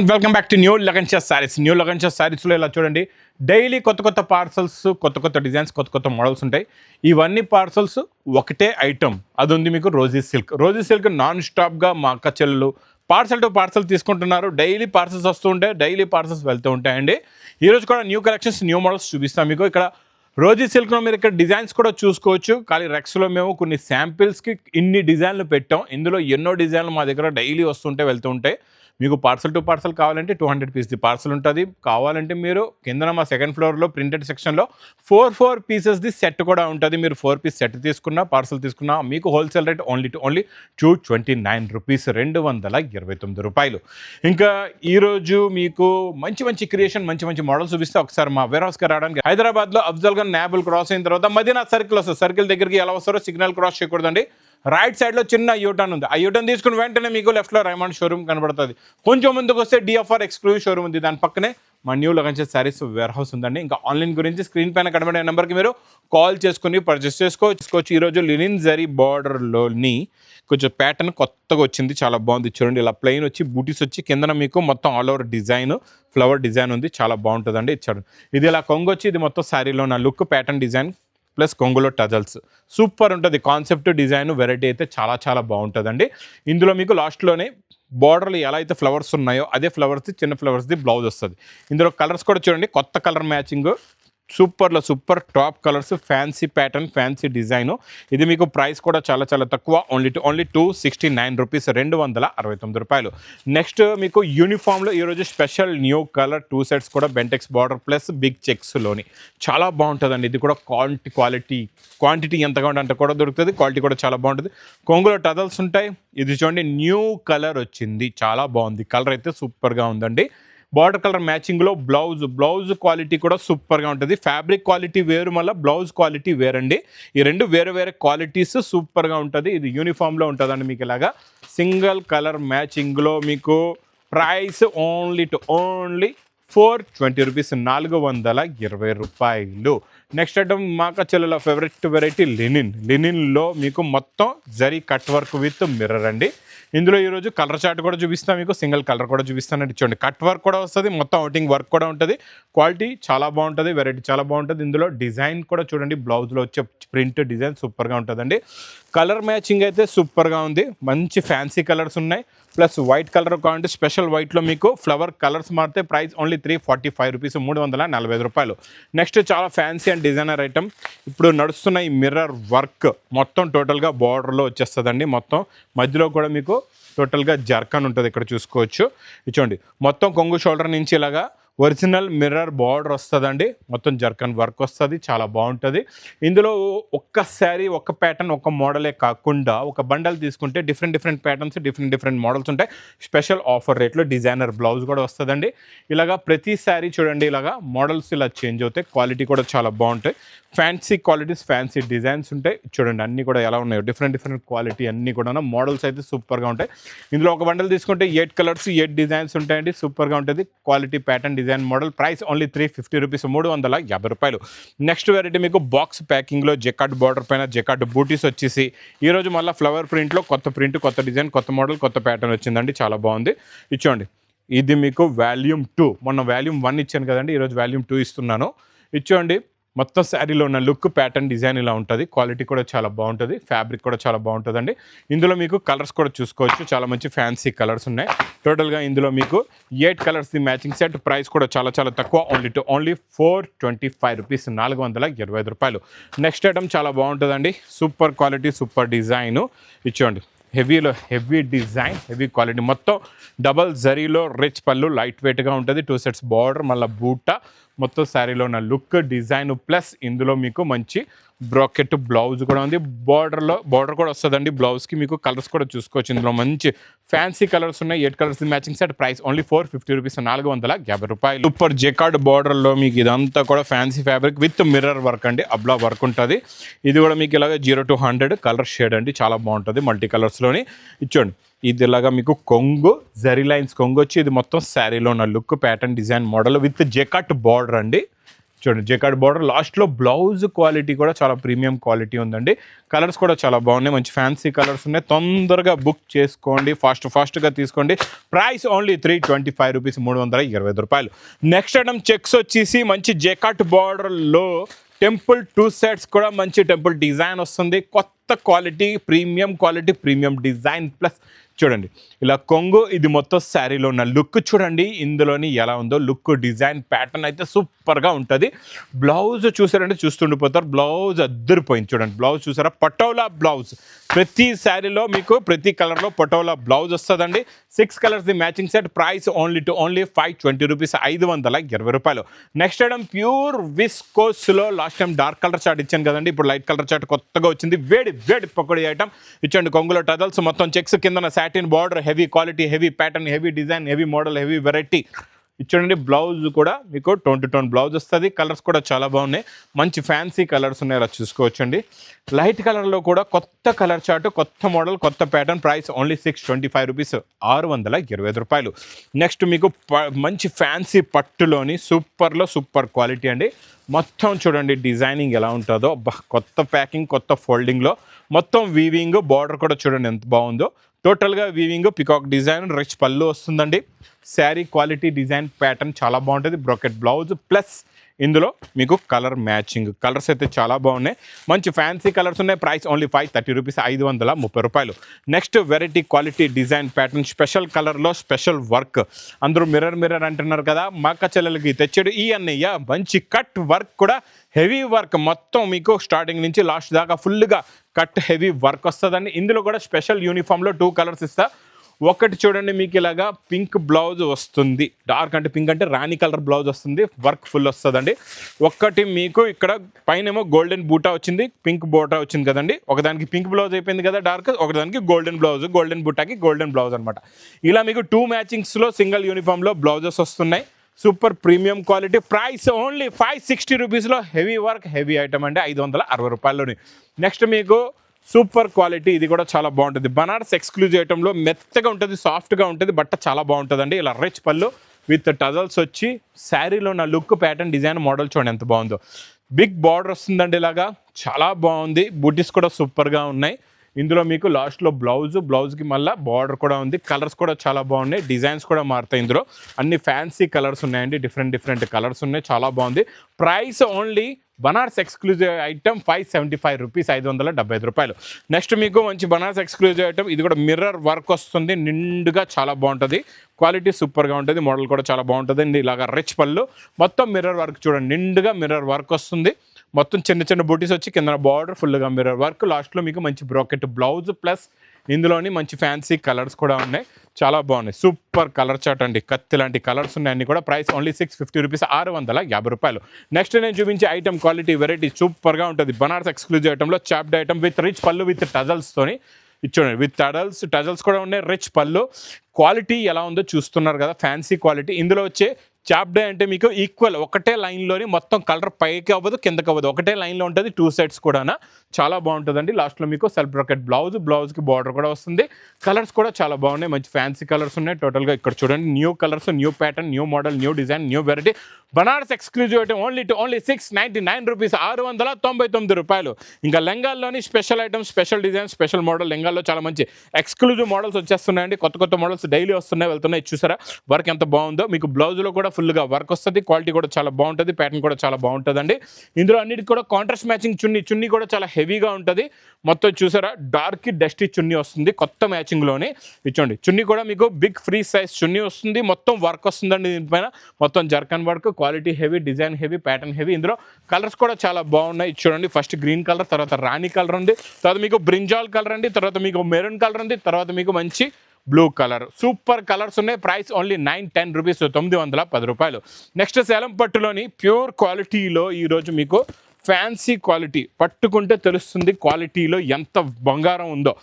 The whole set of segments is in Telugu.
Welcome back to new Lagansha sarees. New Lagansha సారీస్లో ఇలా చూడండి, డైలీ కొత్త కొత్త పార్సల్స్, కొత్త కొత్త డిజైన్స్, కొత్త కొత్త మోడల్స్ ఉంటాయి. ఇవన్నీ పార్సల్స్ ఒకటే ఐటమ్, అది ఉంది మీకు rosy silk. Rosy silk non స్టాప్గా మా అక్క చెల్లెలు పార్సల్ టు పార్సల్ తీసుకుంటున్నారు. డైలీ పార్సల్స్ వస్తూ ఉంటాయి, డైలీ పార్సల్స్ వెళ్తూ ఉంటాయండి. ఈరోజు కూడా న్యూ కలెక్షన్స్, న్యూ మోడల్స్ చూపిస్తాం మీకు. ఇక్కడ రోజీ సిల్క్లో మీరు ఇక్కడ డిజైన్స్ కూడా చూసుకోవచ్చు. కానీ రెక్స్లో మేము కొన్ని శాంపిల్స్కి ఇన్ని డిజైన్లు పెట్టాం. ఇందులో ఎన్నో డిజైన్లు మా దగ్గర డైలీ వస్తుంటే వెళ్తూ ఉంటాయి. మీకు పార్సల్ టు పార్సల్ కావాలంటే 200 పీస్ది పార్సల్ ఉంటుంది. కావాలంటే మీరు కిందన మా సెకండ్ ఫ్లోర్లో ప్రింటెడ్ సెక్షన్లో 4 పీసెస్ది సెట్ కూడా ఉంటుంది. మీరు 4 పీస్ సెట్ తీసుకున్నా, పార్సల్ తీసుకున్నా మీకు హోల్సేల్ రేట్ ఓన్లీ 229 రూపీస్, 229 రూపాయలు. ఇంకా ఈరోజు మీకు మంచి మంచి క్రియేషన్, మంచి మంచి మోడల్స్ చూపిస్తే ఒకసారి మా వేర్ హౌస్కి రావడానికి హైదరాబాద్లో అఫ్జల్ ఖాన్ నాబుల్ క్రాస్ అయిన తర్వాత మదీనా సర్కిల్ వస్తుంది. సర్కిల్ దగ్గరికి ఎలా వస్తారో సిగ్నల్ క్రాస్ చేయకూడదండి. రైట్ సైడ్లో చిన్న యూటర్న్ ఉంది. ఆ యూటర్న్ తీసుకుని వెంటనే మీకు లెఫ్ట్లో రైమండ్ షోరూమ్ కనబడుతుంది. కొంచెం ముందుకు వస్తే డిఎఫ్ఆర్ ఎక్స్క్లూజివ్ షోరూమ్ ఉంది. దాని పక్కనే మా new Lagansha saris warehouse ఉందండి. ఇంకా ఆన్లైన్ గురించి స్క్రీన్ పైన కనబడే నెంబర్కి మీరు కాల్ చేసుకుని పర్చేస్ చేసుకోవచ్చు. ఈరోజు లినిన్ జరీ బార్డర్లోని కొంచెం ప్యాటర్న్ కొత్తగా వచ్చింది, చాలా బాగుంది. చూడండి, ఇలా ప్లెయిన్ వచ్చి బూటీస్ వచ్చి కిందన మీకు మొత్తం all over design, flower design ఉంది, చాలా బాగుంటుందండి. ఇచ్చాడు ఇది ఇలా కొంగు వచ్చి, ఇది మొత్తం శారీలో నా లుక్ ప్యాటర్న్ డిజైన్ ప్లస్ కొంగులో టజల్స్ సూపర్ ఉంటుంది. కాన్సెప్ట్ డిజైన్ వెరైటీ అయితే చాలా చాలా బాగుంటుందండి. ఇందులో మీకు లాస్ట్లోనే బార్డర్లు ఎలా అయితే ఫ్లవర్స్ ఉన్నాయో అదే ఫ్లవర్స్ది, చిన్న ఫ్లవర్స్ది బ్లౌజ్ వస్తుంది. ఇందులో కలర్స్ కూడా చూడండి, కొత్త కలర్ మ్యాచింగ్, సూపర్లో super top colours, fancy pattern, fancy design. ఇది మీకు ప్రైస్ కూడా చాలా చాలా తక్కువ, ఓన్లీ 269 రూపీస్, 269 రూపాయలు. నెక్స్ట్ మీకు యూనిఫామ్లో ఈరోజు స్పెషల్ న్యూ కలర్ 2 సెట్స్ కూడా బెంటెక్స్ బార్డర్ ప్లస్ బిగ్ చెక్స్లోని చాలా బాగుంటుందండి. ఇది కూడా క్వాంటిటీ ఎంతగా ఉంటే అంత కూడా దొరుకుతుంది. క్వాలిటీ కూడా చాలా బాగుంటుంది. కొంగులో టజల్స్ ఉంటాయి. ఇది చూడండి, న్యూ కలర్ వచ్చింది, చాలా బాగుంది. కలర్ అయితే సూపర్గా ఉందండి. బార్డర్ కలర్ మ్యాచింగ్లో బ్లౌజ్ క్వాలిటీ కూడా సూపర్గా ఉంటుంది. ఫ్యాబ్రిక్ క్వాలిటీ వేరు, మళ్ళీ బ్లౌజ్ క్వాలిటీ వేరండి. ఈ రెండు వేరే వేరే క్వాలిటీస్ సూపర్గా ఉంటుంది. ఇది యూనిఫామ్లో ఉంటుందండి. మీకు ఇలాగా సింగిల్ కలర్ మ్యాచింగ్లో మీకు ప్రైస్ ఓన్లీ 420 రూపీస్, 420 రూపాయలు. నెక్స్ట్ ఐటమ్ మాక చెల్లెల ఫేవరెట్ వెరైటీ లినిన్లో మీకు మొత్తం zari cut work with mirror అండి. ఇందులో ఈరోజు కలర్ చార్ట్ కూడా చూపిస్తాను మీకు, సింగిల్ కలర్ కూడా చూపిస్తానండి. చూడండి, కట్ వర్క్ కూడా వస్తుంది, మొత్తం అవుటింగ్ వర్క్ కూడా ఉంటుంది. క్వాలిటీ చాలా బాగుంటుంది, వెరైటీ చాలా బాగుంటుంది. ఇందులో డిజైన్ కూడా చూడండి, బ్లౌజ్లో వచ్చే ప్రింట్ డిజైన్ సూపర్గా ఉంటుందండి. కలర్ మ్యాచింగ్ అయితే సూపర్గా ఉంది. మంచి ఫ్యాన్సీ కలర్స్ ఉన్నాయి, ప్లస్ వైట్ కలర్ కావాలంటే స్పెషల్ వైట్లో మీకు ఫ్లవర్ కలర్స్ మారితే ప్రైస్ ఓన్లీ 345 రూపీస్, 345 రూపాయలు. నెక్స్ట్ చాలా ఫ్యాన్సీ అండ్ డిజైనర్ ఐటమ్ ఇప్పుడు నడుస్తున్న ఈ మిర్రర్ వర్క్ మొత్తం టోటల్గా బార్డర్లో వచ్చేస్తుందండి. మొత్తం మధ్యలో కూడా మీకు టోటల్గా జర్కన్ ఉంటుంది, ఇక్కడ చూసుకోవచ్చు. చూడండి, మొత్తం కొంగు షోల్డర్ నుంచి ఇలాగా ఒరిజినల్ మిర్రర్ బార్డర్ వస్తుందండి. మొత్తం జర్కన్ వర్క్ వస్తుంది, చాలా బాగుంటుంది. ఇందులో ఒక్క శారీ, ఒక్క ప్యాటర్న్, ఒక మోడలే కాకుండా ఒక బండల్ తీసుకుంటే డిఫరెంట్ ప్యాటర్న్స్, డిఫరెంట్ మోడల్స్ ఉంటాయి. స్పెషల్ ఆఫర్ రేట్లో డిజైనర్ బ్లౌజ్ కూడా వస్తుందండి. ఇలాగా ప్రతి శారీ చూడండి, ఇలాగా మోడల్స్ ఇలా చేంజ్ అవుతాయి. క్వాలిటీ కూడా చాలా బాగుంటాయి. ఫ్యాన్సీ క్వాలిటీస్, ఫ్యాన్సీ డిజైన్స్ ఉంటాయి. చూడండి, అన్నీ కూడా ఎలా ఉన్నాయో డిఫరెంట్ క్వాలిటీ, అన్నీ కూడా మోడల్స్ అయితే సూపర్గా ఉంటాయి. ఇందులో ఒక బండల్ తీసుకుంటే 8 కలర్స్, 8 డిజైన్స్ ఉంటాయండి. సూపర్గా ఉంటుంది. Quality pattern design model. Price only 350 rupees, 350 రూపాయలు. నెక్స్ట్ వెరైటీ మీకు బాక్స్ ప్యాకింగ్లో జెకార్డ్ బార్డర్ పైన జెకార్డ్ బూటీస్ వచ్చేసి ఈరోజు మళ్ళీ ఫ్లవర్ ప్రింట్లో కొత్త ప్రింట్, కొత్త డిజైన్, కొత్త మోడల్, కొత్త ప్యాటర్న్ వచ్చిందండి. చాలా బాగుంది. ఇచ్చోండి, ఇది మీకు వాల్యూమ్ 2. మొన్న వాల్యూమ్ 1 ఇచ్చాను కదండి, ఈరోజు వాల్యూమ్ 2 ఇస్తున్నాను. ఇచ్చోండి, మొత్తం శారీలో ఉన్న లుక్ ప్యాటర్న్ డిజైన్ ఇలా ఉంటుంది. క్వాలిటీ కూడా చాలా బాగుంటుంది, ఫ్యాబ్రిక్ కూడా చాలా బాగుంటుందండి. ఇందులో మీకు కలర్స్ కూడా చూసుకోవచ్చు, చాలా మంచి ఫ్యాన్సీ కలర్స్ ఉన్నాయి. టోటల్గా ఇందులో మీకు 8 కలర్స్ది మ్యాచింగ్ సెట్. ప్రైస్ కూడా చాలా చాలా తక్కువ, ఓన్లీ 425 రూపీస్, 425 రూపాయలు. నెక్స్ట్ ఐటమ్ చాలా బాగుంటుందండి. Super quality, super design. ఇచ్చోండి, హెవీ డిజైన్, హెవీ క్వాలిటీ, మొత్తం డబల్ జరీలో రిచ్ పళ్ళు, లైట్ వెయిట్గా ఉంటుంది. 2 సెట్స్ బార్డర్, మళ్ళీ బూటా, మొత్తం శారీలో ఉన్న లుక్ డిజైన్ ప్లస్ ఇందులో మీకు మంచి బ్రాకెట్ బ్లౌజ్ కూడా ఉంది. బార్డర్ కూడా వస్తుందండి. బ్లౌజ్కి మీకు కలర్స్ కూడా చూసుకోవచ్చు. ఇందులో మంచి ఫ్యాన్సీ కలర్స్ ఉన్నాయి. 8 colours matching set. Price only 450 rupees, 450 రూపాయలు. సూపర్ జెకార్డ్ బార్డర్లో మీకు ఇదంతా కూడా fancy fabric with mirror work అండి. అబ్లా వర్క్ ఉంటుంది. ఇది కూడా మీకు ఇలాగ 0 to 100 కలర్ షేడ్ అండి, చాలా బాగుంటుంది. మల్టీ కలర్స్లోని ఇచ్చోండి. ఇది ఇలాగా మీకు కొంగు జరీ లైన్స్ కొంగు వచ్చి ఇది మొత్తం శారీలో ఉన్న look pattern design model with jacquard border అండి. చూడండి జెకార్డ్ బార్డర్, లాస్ట్లో బ్లౌజ్ క్వాలిటీ కూడా చాలా ప్రీమియం క్వాలిటీ ఉందండి. కలర్స్ కూడా చాలా బాగున్నాయి, మంచి ఫ్యాన్సీ కలర్స్ ఉన్నాయి. తొందరగా బుక్ చేసుకోండి, ఫాస్ట్గా తీసుకోండి. ప్రైస్ ఓన్లీ 325 రూపీస్, 325 రూపాయలు. నెక్స్ట్ ఐటమ్ చెక్స్ వచ్చేసి మంచి జెకార్డ్ బార్డర్లో టెంపుల్ 2 సెట్స్ కూడా మంచి టెంపుల్ డిజైన్ వస్తుంది. కొత్త క్వాలిటీ, ప్రీమియం డిజైన్ ప్లస్ చూడండి ఇలా కొంగు, ఇది మొత్తం శారీలో ఉన్న లుక్ చూడండి ఇందులోని ఎలా ఉందో. లుక్, డిజైన్, ప్యాటర్న్ అయితే సూపర్గా ఉంటుంది. బ్లౌజ్ చూసారంటే చూస్తుండిపోతారు, బ్లౌజ్ అద్దరిపోయింది చూడండి. బ్లౌజ్ చూసారా, పటోలా బ్లౌజ్. ప్రతి శారీలో మీకు ప్రతి కలర్లో పటోలా బ్లౌజ్ వస్తుందండి. 6 colours the matching set. Price only 520 rupees, 520 రూపాయలు. నెక్స్ట్ ఐటమ్ ప్యూర్ విస్కోస్లో last time dark colour chart ఇచ్చాను కదండి, ఇప్పుడు లైట్ కలర్ చార్ట్ కొత్తగా వచ్చింది. వేడి పకోడీ ఐటమ్ ఇచ్చండి. కొంగులో టజల్స్, మొత్తం చెక్స్, కింద satin border, heavy quality, heavy pattern, heavy design, heavy model, heavy variety. ఇచ్చండి బ్లౌజ్ కూడా మీకు టోన్ టు టోన్ బ్లౌజ్ వస్తుంది. కలర్స్ కూడా చాలా బాగున్నాయి, మంచి ఫ్యాన్సీ కలర్స్ ఉన్నాయి, అలా చూసుకోవచ్చండి. లైట్ కలర్లో కూడా కొత్త కలర్ చార్ట్, కొత్త మోడల్, కొత్త ప్యాటర్న్. ప్రైస్ ఓన్లీ 625 రూపీస్, 625 రూపాయలు. నెక్స్ట్ మీకు మంచి ఫ్యాన్సీ పట్టులోని సూపర్ క్వాలిటీ అండి. మొత్తం చూడండి డిజైనింగ్ ఎలా ఉంటుందో, కొత్త ప్యాకింగ్, కొత్త ఫోల్డింగ్లో మొత్తం వీవింగ్, బార్డర్ కూడా చూడండి ఎంత బాగుందో. టోటల్గా వీవింగ్, పికాక్ డిజైన్, రిచ్ పళ్ళు వస్తుందండి. శారీ క్వాలిటీ, డిజైన్, ప్యాటర్న్ చాలా బాగుంటుంది. బ్రోకెట్ బ్లౌజ్ ప్లస్ ఇందులో మీకు కలర్ మ్యాచింగ్. కలర్స్ అయితే చాలా బాగున్నాయి, మంచి ఫ్యాన్సీ కలర్స్ ఉన్నాయి. ప్రైస్ ఓన్లీ 530 రూపీస్, 530 రూపాయలు. Next variety, quality, design, pattern, special కలర్లో స్పెషల్ వర్క్. అందరూ మిర్రర్ అంటున్నారు కదా, మా అక్క చెల్లెలకి తెచ్చాడు ఈ అన్నయ్య మంచి కట్ వర్క్ కూడా, హెవీ వర్క్. మొత్తం మీకు స్టార్టింగ్ నుంచి లాస్ట్ దాకా ఫుల్గా కట్ హెవీ వర్క్ వస్తుందండి. ఇందులో కూడా స్పెషల్ యూనిఫామ్లో 2 కలర్స్ ఇస్తా. ఒకటి చూడండి మీకు ఇలాగా పింక్ బ్లౌజ్ వస్తుంది, డార్క్ అంటే పింక్ అంటే రాణి కలర్ బ్లౌజ్ వస్తుంది, వర్క్ ఫుల్ వస్తుందండి. ఒకటి మీకు ఇక్కడ పైనేమో గోల్డెన్ బూటా వచ్చింది, పింక్ బూటా వచ్చింది కదండి. ఒకదానికి పింక్ బ్లౌజ్ అయిపోయింది కదా డార్క్, ఒకదానికి గోల్డెన్ బ్లౌజ్, గోల్డెన్ బూటాకి గోల్డెన్ బ్లౌజ్ అనమాట. ఇలా మీకు 2 మ్యాచింగ్స్లో సింగిల్ యూనిఫామ్లో బ్లౌజెస్ వస్తున్నాయి. Super premium quality. Price only 560 రూపీస్లో హెవీ వర్క్, హెవీ ఐటమ్ అండి, 560 రూపాయల్లోని. నెక్స్ట్ మీకు సూపర్ క్వాలిటీ, ఇది కూడా చాలా బాగుంటుంది. బనారస్ ఎక్స్క్లూజివ్ ఐటెంలో మెత్తగా ఉంటుంది, సాఫ్ట్గా ఉంటుంది, బట్ట చాలా బాగుంటుందండి. ఇలా రిచ్ పళ్ళు విత్ టజల్స్ వచ్చి శారీలో నా లుక్, ప్యాటర్న్, డిజైన్, మోడల్ చూడండి ఎంత బాగుందో. బిగ్ బార్డర్ వస్తుందండి, ఇలాగా చాలా బాగుంది. బూటీస్ కూడా సూపర్గా ఉన్నాయి. ఇందులో మీకు లాస్ట్లో బ్లౌజ్కి మళ్ళీ బార్డర్ కూడా ఉంది. కలర్స్ కూడా చాలా బాగున్నాయి, డిజైన్స్ కూడా మారుతాయి. ఇందులో అన్ని ఫ్యాన్సీ కలర్స్ ఉన్నాయండి, డిఫరెంట్ కలర్స్ ఉన్నాయి, చాలా బాగుంది. Price only Banaras exclusive item 575 rupees, 575 రూపాయలు. నెక్స్ట్ మీకు మంచి బనారస్ ఎక్స్క్లూజివ్ ఐటమ్, ఇది కూడా మిర్రర్ వర్క్ వస్తుంది, నిండుగా చాలా బాగుంటుంది. క్వాలిటీ సూపర్గా ఉంటుంది, మోడల్ కూడా చాలా బాగుంటుంది అండి. ఇలాగా రిచ్ పళ్ళు, మొత్తం మిర్రర్ వర్క్ చూడండి, నిండుగా మిర్రర్ వర్క్ వస్తుంది. మొత్తం చిన్న బూటీస్ వచ్చి కింద బార్డర్ ఫుల్గా మిర్రర్ వర్క్. లాస్ట్లో మీకు మంచి బ్రోకెట్ బ్లౌజ్ ప్లస్ ఇందులోని మంచి ఫ్యాన్సీ కలర్స్ కూడా ఉన్నాయి, చాలా బాగున్నాయి. సూపర్ కలర్ చార్ట్ అండి, కత్తి లాంటి కలర్స్ ఉన్నాయి అన్ని కూడా. ప్రైస్ ఓన్లీ 650 రూపీస్, 650 రూపాయలు. నెక్స్ట్ నేను చూపించే ఐటమ్ క్వాలిటీ, వెరైటీ సూపర్గా ఉంటుంది. బనారస్ ఎక్స్క్లూజివ్ ఐటమ్లో చాప్డ్ ఐటమ్ విత్ రిచ్ పళ్ళు, విత్ టజల్స్తోని ఇచ్చుకోండి. విత్ టజల్స్ కూడా ఉన్నాయి, రిచ్ పళ్ళు. క్వాలిటీ ఎలా ఉందో చూస్తున్నారు కదా, ఫ్యాన్సీ క్వాలిటీ. ఇందులో వచ్చే చాప్డే అంటే మీకు ఈక్వల్, ఒకటే లైన్లోని మొత్తం కలర్ పైకి అవ్వదు, కిందకి అవ్వదు, ఒకటే లైన్లో ఉంటుంది. 2 సెట్స్ కూడా చాలా బాగుంటుందండి. లాస్ట్లో మీకు సెల్ఫ్ బ్రాకెట్ బ్లౌజ్కి బార్డర్ కూడా వస్తుంది. కలర్స్ కూడా చాలా బాగున్నాయి, మంచి ఫ్యాన్సీ కలర్స్ ఉన్నాయి. టోటల్గా ఇక్కడ చూడండి, new colours, new pattern, new model, new design, new variety. Banaras exclusive item only 699 rupees, 699 రూపాయలు. ఇంకా లెంగాల్లోని special items, special design, special model. లెంగాల్లో చాలా మంచి ఎక్స్క్లూజివ్ మోడల్స్ వచ్చేస్తున్నాయండి, కొత్త మోడల్స్ డైలీ వస్తున్నాయి, వెళ్తున్నాయి. చూసారా వర్క్ ఎంత బాగుందో. మీకు బ్లౌజ్లో కూడా ఫుల్గా వర్క్ వస్తుంది, క్వాలిటీ కూడా చాలా బాగుంటుంది, ప్యాటర్న్ కూడా చాలా బాగుంటుందండి. ఇందులో అన్నిటికీ కూడా కాంట్రాస్ట్ మ్యాచింగ్ చున్నీ కూడా చాలా హెవీగా ఉంటుంది. మొత్తం చూసారా డార్క్ డస్టీ చున్నీ వస్తుంది కొత్త మ్యాచింగ్లోనే. ఇచ్చోండి చున్నీ కూడా మీకు బిగ్ ఫ్రీ సైజ్ చున్నీ వస్తుంది, మొత్తం వర్క్ వస్తుందండి. దీనిపైన మొత్తం zircon work, quality heavy, design heavy, pattern heavy. ఇందులో కలర్స్ కూడా చాలా బాగున్నాయి. చూడండి, ఫస్ట్ గ్రీన్ కలర్, తర్వాత రాణి కలర్ ఉంది, తర్వాత మీకు బ్రింజాల్ కలర్ అండి, తర్వాత మీకు మెరూన్ కలర్ ఉంది, తర్వాత మీకు మంచి బ్లూ కలర్. సూపర్ కలర్స్ ఉన్నాయి. ప్రైస్ ఓన్లీ 910 రూపీస్, 910 రూపాయలు. నెక్స్ట్ సేలం పట్టులోని ప్యూర్ క్వాలిటీలో ఈరోజు మీకు ఫ్యాన్సీ క్వాలిటీ, పట్టుకుంటే తెలుస్తుంది క్వాలిటీలో ఎంత బంగారం ఉందో.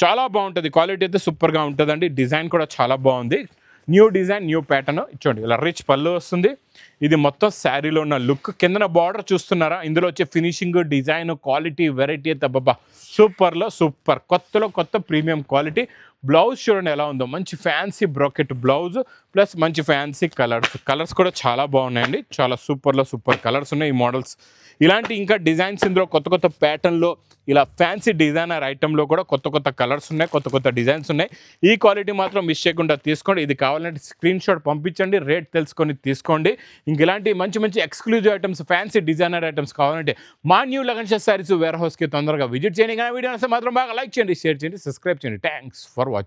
చాలా బాగుంటుంది, క్వాలిటీ అయితే సూపర్గా ఉంటుందండి. డిజైన్ కూడా చాలా బాగుంది, న్యూ డిజైన్, న్యూ ప్యాటర్న్. చూడండి ఇలా రిచ్ పళ్ళు వస్తుంది, ఇది మొత్తం శారీలో ఉన్న లుక్. కిందన బార్డర్ చూస్తున్నారా, ఇందులో వచ్చే ఫినిషింగ్, డిజైన్, క్వాలిటీ, వెరైటీ అయితే అబ్బబ్బా సూపర్లో సూపర్, కొత్తలో కొత్త ప్రీమియం క్వాలిటీ. బ్లౌజ్ చూడండి ఎలా ఉందో, మంచి ఫ్యాన్సీ బ్రాకెట్ బ్లౌజ్ ప్లస్ మంచి ఫ్యాన్సీ కలర్స్ కూడా చాలా బాగున్నాయండి. చాలా సూపర్లో సూపర్ కలర్స్ ఉన్నాయి ఈ మోడల్స్. ఇలాంటి ఇంకా డిజైన్స్ ఇందులో కొత్త కొత్త ప్యాటర్న్లో, ఇలా ఫ్యాన్సీ డిజైనర్ ఐటెంలో కూడా కొత్త కొత్త కలర్స్ ఉన్నాయి, కొత్త కొత్త డిజైన్స్ ఉన్నాయి. ఈ క్వాలిటీ మాత్రం మిస్ చేయకుండా తీసుకోండి. ఇది కావాలంటే స్క్రీన్ షాట్ పంపించండి, రేట్ తెలుసుకొని తీసుకోండి. ఇంక ఇలాంటి మంచి మంచి exclusive items, fancy designer items కావాలంటే మా న్యూ లగన్ శారీస్ వేర్ హౌస్కి తొందరగా విజిట్ చేయండి. కానీ వీడియో మాత్రం బాగా లైక్ చేయండి, షేర్ చేయండి, సబ్స్క్రైబ్ చేయండి. Thanks for watching.